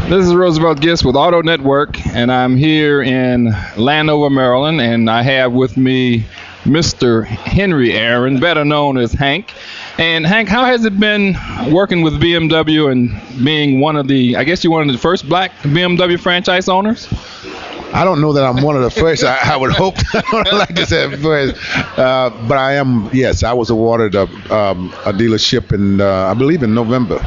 This is Roosevelt Gist with AutoNetwork, and I'm here in Landover, Maryland, and I have with me Mr. Henry Aaron, better known as Hank. And Hank, how has it been working with BMW and being one of the, I guess you're one of the first black BMW franchise owners? I don't know that I'm one of the first. I would hope. I would like to say first, but I am. Yes, I was awarded a dealership in, I believe, in November.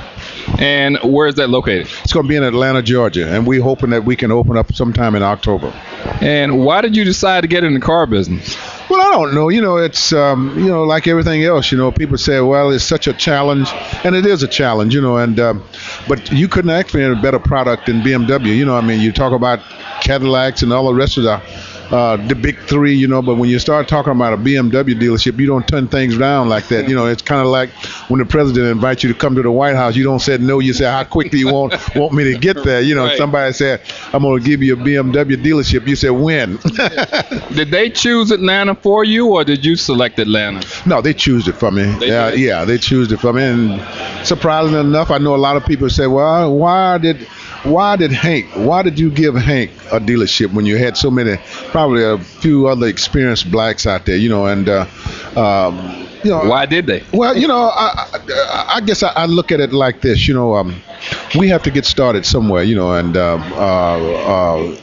And where is that located? It's going to be in Atlanta, Georgia, and we're hoping that we can open up sometime in October. And why did you decide to get in the car business? Well, I don't know. It's like everything else. People say, well, it's such a challenge, and it is a challenge. But you couldn't ask for a better product than BMW. You talk about Cadillacs and all the rest of the big three. But when you start talking about a BMW dealership, you don't turn things down like that. It's kind of like when the president invites you to come to the White House. You don't say no. You say, how quickly you want me to get there? Right. Somebody said, I'm going to give you a BMW dealership. You say, when? Did they choose Atlanta for you, or did you select Atlanta? No, they choose it for me. Yeah, they choose it for me. And surprisingly enough, I know a lot of people say, well, why did you give Hank a dealership when you had so many, probably a few other experienced blacks out there, Why did they? Well, I guess I look at it like this, we have to get started somewhere, and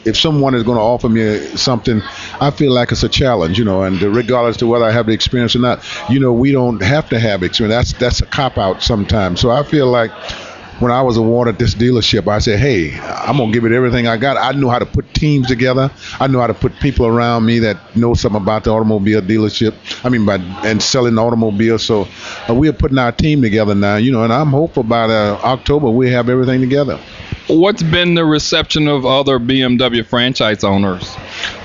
if someone is going to offer me something, I feel like it's a challenge, and regardless to whether I have the experience or not, we don't have to have experience. That's a cop out sometimes. So I feel like when I was awarded this dealership, I said, hey, I'm going to give it everything I got. I know how to put teams together. I know how to put people around me that know something about the automobile dealership. And selling automobiles. So we are putting our team together now, and I'm hopeful by October we have everything together. What's been the reception of other BMW franchise owners?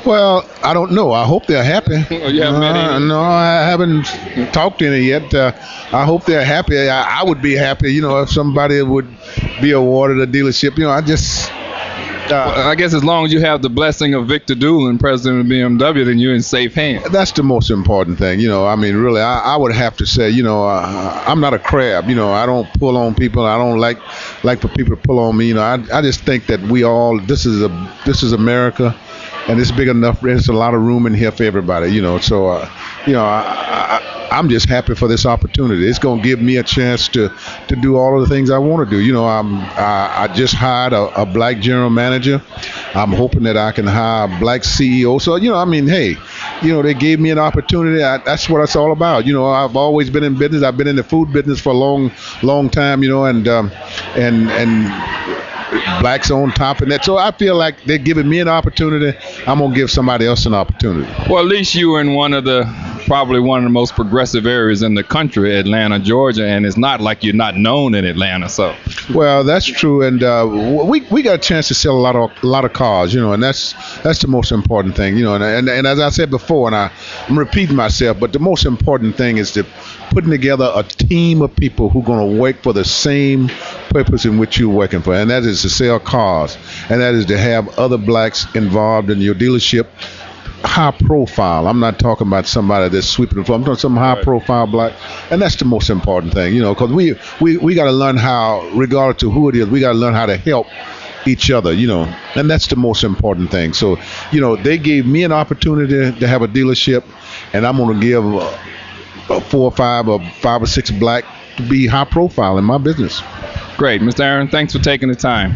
Well, I don't know. I hope they're happy. You haven't met any? No, I haven't talked to any yet. I hope they're happy. I would be happy, if somebody would be awarded a dealership. I guess as long as you have the blessing of Victor Doolin, president of BMW, then you're in safe hands. That's the most important thing. Really, I would have to say, I'm not a crab. I don't pull on people. I don't like for people to pull on me. I just think that this is America, and it's big enough. There's a lot of room in here for everybody. So I'm just happy for this opportunity. It's going to give me a chance to do all of the things I want to do. I just hired a black general manager. I'm hoping that I can hire a black CEO. So, they gave me an opportunity. That's what it's all about. I've always been in business. I've been in the food business for a long time, and blacks on top of that. So I feel like they're giving me an opportunity. I'm going to give somebody else an opportunity. Well, at least you were in probably one of the most progressive areas in the country, Atlanta, Georgia, and it's not like you're not known in Atlanta. So, well, that's true, and we got a chance to sell a lot of cars, and that's the most important thing, and as I said before, and I'm repeating myself, but the most important thing is putting together a team of people who are going to work for the same purpose in which you're working for, and that is to sell cars, and that is to have other blacks involved in your dealership. High profile. I'm not talking about somebody that's sweeping the floor. I'm talking some high profile black, and that's the most important thing, because we got to learn how, regardless to who it is, we got to learn how to help each other, and that's the most important thing. So, they gave me an opportunity to have a dealership, and I'm going to give a 4 or 5 or 5 or 6 black to be high profile in my business. Great, Mr. Aaron. Thanks for taking the time.